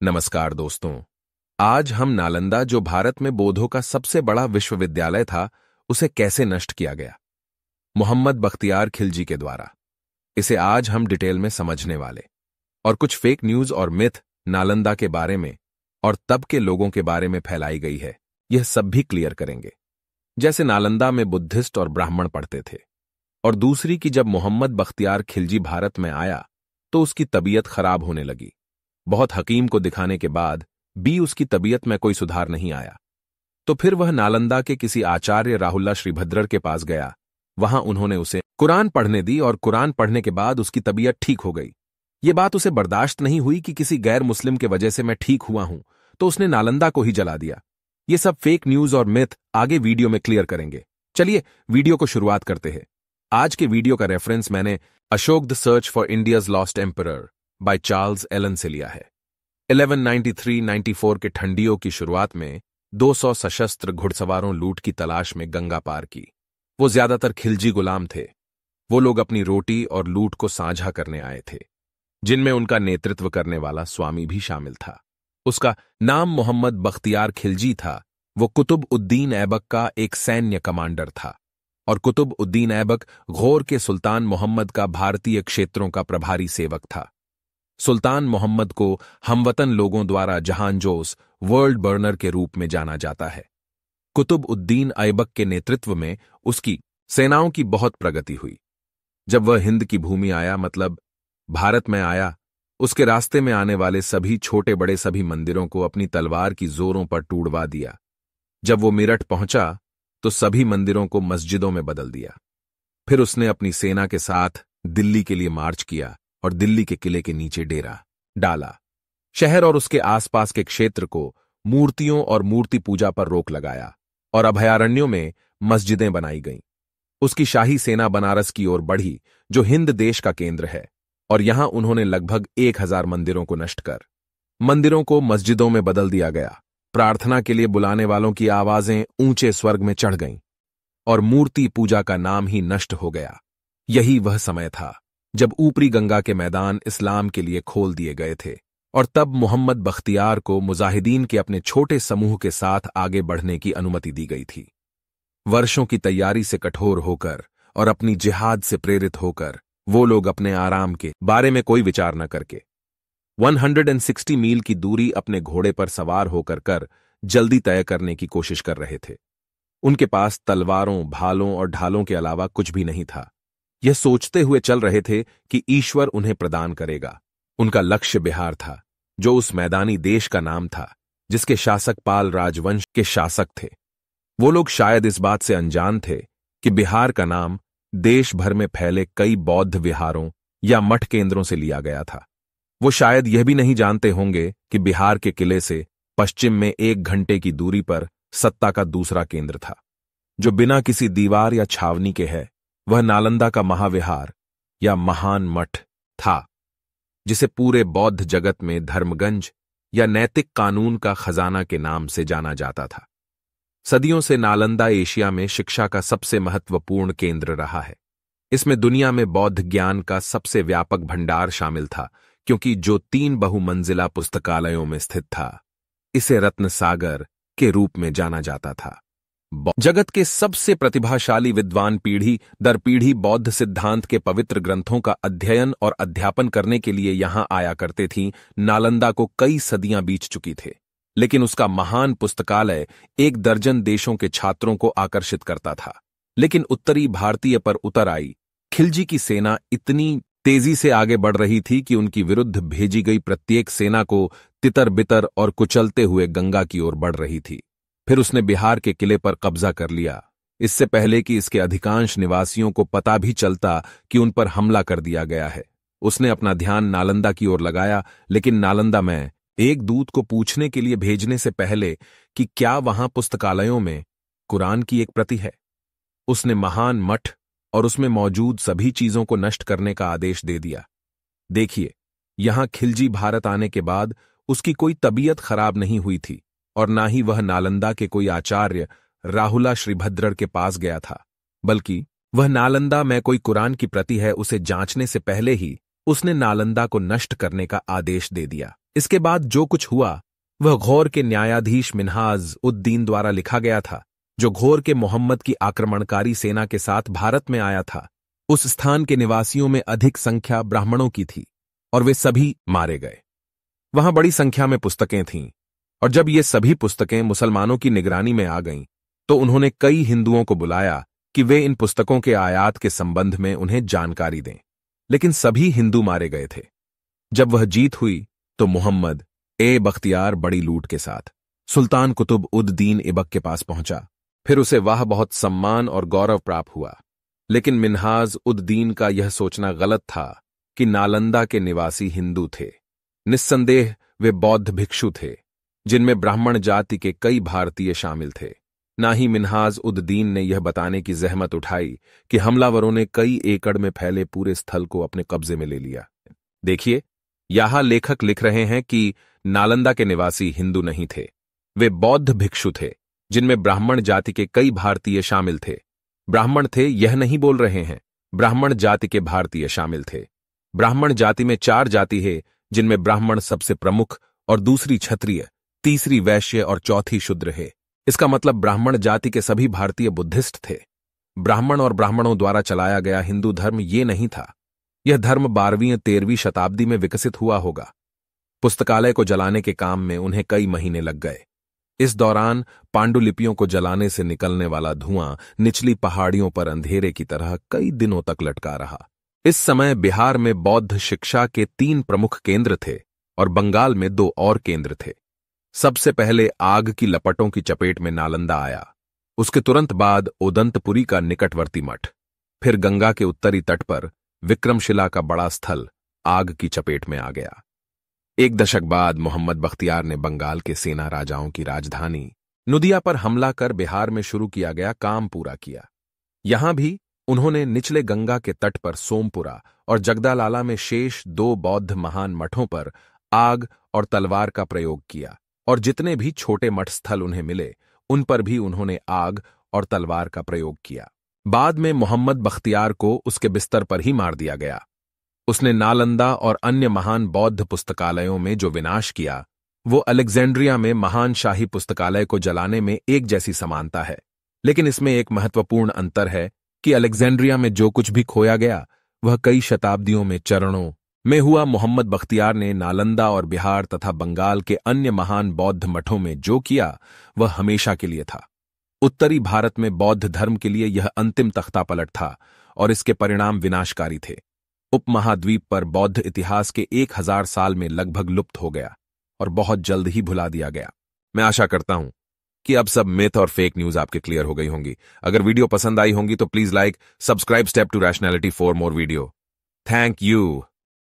नमस्कार दोस्तों। आज हम नालंदा, जो भारत में बौद्धों का सबसे बड़ा विश्वविद्यालय था, उसे कैसे नष्ट किया गया, मोहम्मद बख्तियार खिलजी के द्वारा, इसे आज हम डिटेल में समझने वाले और कुछ फेक न्यूज और मिथ नालंदा के बारे में और तब के लोगों के बारे में फैलाई गई है, यह सब भी क्लियर करेंगे। जैसे नालंदा में बुद्धिस्ट और ब्राह्मण पढ़ते थे, और दूसरी कि जब मोहम्मद बख्तियार खिलजी भारत में आया तो उसकी तबीयत खराब होने लगी। बहुत हकीम को दिखाने के बाद भी उसकी तबीयत में कोई सुधार नहीं आया, तो फिर वह नालंदा के किसी आचार्य राहुल्ला श्रीभद्रर के पास गया। वहां उन्होंने उसे कुरान पढ़ने दी और कुरान पढ़ने के बाद उसकी तबीयत ठीक हो गई। ये बात उसे बर्दाश्त नहीं हुई कि किसी गैर मुस्लिम के वजह से मैं ठीक हुआ हूं, तो उसने नालंदा को ही जला दिया। ये सब फेक न्यूज और मिथ आगे वीडियो में क्लियर करेंगे। चलिए वीडियो को शुरुआत करते हैं। आज के वीडियो का रेफरेंस मैंने Ashoka the search for India's lost emperor by Charles Allen से लिया है। 1193-94 के ठंडियों की शुरुआत में 200 सशस्त्र घुड़सवारों लूट की तलाश में गंगा पार की। वो ज्यादातर खिलजी गुलाम थे। वो लोग अपनी रोटी और लूट को साझा करने आए थे, जिनमें उनका नेतृत्व करने वाला स्वामी भी शामिल था। उसका नाम मोहम्मद बख्तियार खिलजी था। वो कुतुब उद्दीन ऐबक का एक सैन्य कमांडर था, और कुतुब उद्दीन ऐबक गौर के सुल्तान मोहम्मद का भारतीय क्षेत्रों का प्रभारी सेवक था। सुल्तान मोहम्मद को हमवतन लोगों द्वारा जहांजोस वर्ल्ड बर्नर के रूप में जाना जाता है। कुतुब उद्दीन ऐबक के नेतृत्व में उसकी सेनाओं की बहुत प्रगति हुई। जब वह हिंद की भूमि आया, मतलब भारत में आया, उसके रास्ते में आने वाले सभी छोटे बड़े सभी मंदिरों को अपनी तलवार की जोरों पर टूटवा दिया। जब वो मेरठ पहुंचा तो सभी मंदिरों को मस्जिदों में बदल दिया। फिर उसने अपनी सेना के साथ दिल्ली के लिए मार्च किया और दिल्ली के किले के नीचे डेरा डाला। शहर और उसके आसपास के क्षेत्र को मूर्तियों और मूर्ति पूजा पर रोक लगाया, और अभयारण्यों में मस्जिदें बनाई गईं। उसकी शाही सेना बनारस की ओर बढ़ी, जो हिंद देश का केंद्र है, और यहां उन्होंने लगभग 1000 मंदिरों को नष्ट कर मंदिरों को मस्जिदों में बदल दिया गया। प्रार्थना के लिए बुलाने वालों की आवाजें ऊंचे स्वर्ग में चढ़ गईं, और मूर्ति पूजा का नाम ही नष्ट हो गया। यही वह समय था जब ऊपरी गंगा के मैदान इस्लाम के लिए खोल दिए गए थे, और तब मोहम्मद बख्तियार को मुजाहिदीन के अपने छोटे समूह के साथ आगे बढ़ने की अनुमति दी गई थी। वर्षों की तैयारी से कठोर होकर और अपनी जिहाद से प्रेरित होकर वो लोग अपने आराम के बारे में कोई विचार न करके 160 मील की दूरी अपने घोड़े पर सवार होकर कर जल्दी तय करने की कोशिश कर रहे थे। उनके पास तलवारों, भालों और ढालों के अलावा कुछ भी नहीं था। यह सोचते हुए चल रहे थे कि ईश्वर उन्हें प्रदान करेगा। उनका लक्ष्य बिहार था, जो उस मैदानी देश का नाम था जिसके शासक पाल राजवंश के शासक थे। वो लोग शायद इस बात से अनजान थे कि बिहार का नाम देश भर में फैले कई बौद्ध विहारों या मठ केंद्रों से लिया गया था। वो शायद यह भी नहीं जानते होंगे कि बिहार के किले से पश्चिम में 1 घंटे की दूरी पर सत्ता का दूसरा केंद्र था, जो बिना किसी दीवार या छावनी के है। वह नालंदा का महाविहार या महान मठ था, जिसे पूरे बौद्ध जगत में धर्मगंज या नैतिक कानून का खजाना के नाम से जाना जाता था। सदियों से नालंदा एशिया में शिक्षा का सबसे महत्वपूर्ण केंद्र रहा है। इसमें दुनिया में बौद्ध ज्ञान का सबसे व्यापक भंडार शामिल था, क्योंकि जो 3 बहुमंजिला पुस्तकालयों में स्थित था, इसे रत्न सागर के रूप में जाना जाता था। जगत के सबसे प्रतिभाशाली विद्वान पीढ़ी दर पीढ़ी बौद्ध सिद्धांत के पवित्र ग्रंथों का अध्ययन और अध्यापन करने के लिए यहां आया करते थीं। नालंदा को कई सदियां बीत चुकी थे, लेकिन उसका महान पुस्तकालय 1 दर्जन देशों के छात्रों को आकर्षित करता था। लेकिन उत्तरी भारतीय पर उतर आई खिलजी की सेना इतनी तेजी से आगे बढ़ रही थी कि उनकी विरुद्ध भेजी गई प्रत्येक सेना को तितर बितर और कुचलते हुए गंगा की ओर बढ़ रही थी। फिर उसने बिहार के किले पर कब्जा कर लिया, इससे पहले कि इसके अधिकांश निवासियों को पता भी चलता कि उन पर हमला कर दिया गया है। उसने अपना ध्यान नालंदा की ओर लगाया, लेकिन नालंदा में एक दूत को पूछने के लिए भेजने से पहले कि क्या वहां पुस्तकालयों में कुरान की एक प्रति है, उसने महान मठ और उसमें मौजूद सभी चीजों को नष्ट करने का आदेश दे दिया। देखिए, यहां खिलजी भारत आने के बाद उसकी कोई तबीयत खराब नहीं हुई थी, और ना ही वह नालंदा के कोई आचार्य राहुला श्रीभद्रर के पास गया था, बल्कि वह नालंदा में कोई कुरान की प्रति है उसे जांचने से पहले ही उसने नालंदा को नष्ट करने का आदेश दे दिया। इसके बाद जो कुछ हुआ वह घोर के न्यायाधीश मिन्हाज उद दीन द्वारा लिखा गया था, जो घोर के मोहम्मद की आक्रमणकारी सेना के साथ भारत में आया था। उस स्थान के निवासियों में अधिक संख्या ब्राह्मणों की थी और वे सभी मारे गए। वहां बड़ी संख्या में पुस्तकें थीं, और जब ये सभी पुस्तकें मुसलमानों की निगरानी में आ गईं, तो उन्होंने कई हिंदुओं को बुलाया कि वे इन पुस्तकों के आयात के संबंध में उन्हें जानकारी दें, लेकिन सभी हिंदू मारे गए थे। जब वह जीत हुई तो मुहम्मद बख्तियार बड़ी लूट के साथ सुल्तान कुतुब उद दीन ऐबक के पास पहुंचा। फिर उसे वह बहुत सम्मान और गौरव प्राप्त हुआ। लेकिन मिन्हाज उद दीन का यह सोचना गलत था कि नालंदा के निवासी हिंदू थे। निस्संदेह वे बौद्ध भिक्षु थे, जिनमें ब्राह्मण जाति के कई भारतीय शामिल थे। ना ही मिन्हाज उद दीन ने यह बताने की जहमत उठाई कि हमलावरों ने कई एकड़ में फैले पूरे स्थल को अपने कब्जे में ले लिया। देखिए, यहां लेखक लिख रहे हैं कि नालंदा के निवासी हिंदू नहीं थे, वे बौद्ध भिक्षु थे, जिनमें ब्राह्मण जाति के कई भारतीय शामिल थे। ब्राह्मण थे यह नहीं बोल रहे हैं, ब्राह्मण जाति के भारतीय शामिल थे। ब्राह्मण जाति में 4 जाति है, जिनमें ब्राह्मण सबसे प्रमुख और दूसरी क्षत्रिय, तीसरी वैश्य और चौथी शूद्र है। इसका मतलब ब्राह्मण जाति के सभी भारतीय बुद्धिस्ट थे। ब्राह्मण और ब्राह्मणों द्वारा चलाया गया हिंदू धर्म ये नहीं था। यह धर्म 12वीं-13वीं शताब्दी में विकसित हुआ होगा। पुस्तकालय को जलाने के काम में उन्हें कई महीने लग गए। इस दौरान पांडुलिपियों को जलाने से निकलने वाला धुआं निचली पहाड़ियों पर अंधेरे की तरह कई दिनों तक लटका रहा। इस समय बिहार में बौद्ध शिक्षा के 3 प्रमुख केंद्र थे और बंगाल में 2 और केंद्र थे। सबसे पहले आग की लपटों की चपेट में नालंदा आया, उसके तुरंत बाद ओदंतपुरी का निकटवर्ती मठ, फिर गंगा के उत्तरी तट पर विक्रमशिला का बड़ा स्थल आग की चपेट में आ गया। 1 दशक बाद मोहम्मद बख्तियार ने बंगाल के सेना राजाओं की राजधानी नुदिया पर हमला कर बिहार में शुरू किया गया काम पूरा किया। यहां भी उन्होंने निचले गंगा के तट पर सोमपुरा और जगदालाला में शेष 2 बौद्ध महान मठों पर आग और तलवार का प्रयोग किया, और जितने भी छोटे मठ स्थल उन्हें मिले उन पर भी उन्होंने आग और तलवार का प्रयोग किया। बाद में मोहम्मद बख्तियार को उसके बिस्तर पर ही मार दिया गया। उसने नालंदा और अन्य महान बौद्ध पुस्तकालयों में जो विनाश किया, वो अलेक्जेंड्रिया में महान शाही पुस्तकालय को जलाने में एक जैसी समानता है। लेकिन इसमें एक महत्वपूर्ण अंतर है कि अलेक्जेंड्रिया में जो कुछ भी खोया गया वह कई शताब्दियों में चरणों में हुआ। मोहम्मद बख्तियार ने नालंदा और बिहार तथा बंगाल के अन्य महान बौद्ध मठों में जो किया वह हमेशा के लिए था। उत्तरी भारत में बौद्ध धर्म के लिए यह अंतिम तख्तापलट था और इसके परिणाम विनाशकारी थे। उपमहाद्वीप पर बौद्ध इतिहास के 1000 साल में लगभग लुप्त हो गया और बहुत जल्द ही भुला दिया गया। मैं आशा करता हूं कि अब सब मिथ और फेक न्यूज आपके क्लियर हो गई होंगी। अगर वीडियो पसंद आई होंगी तो please like, subscribe step to rationality for more video. Thank you.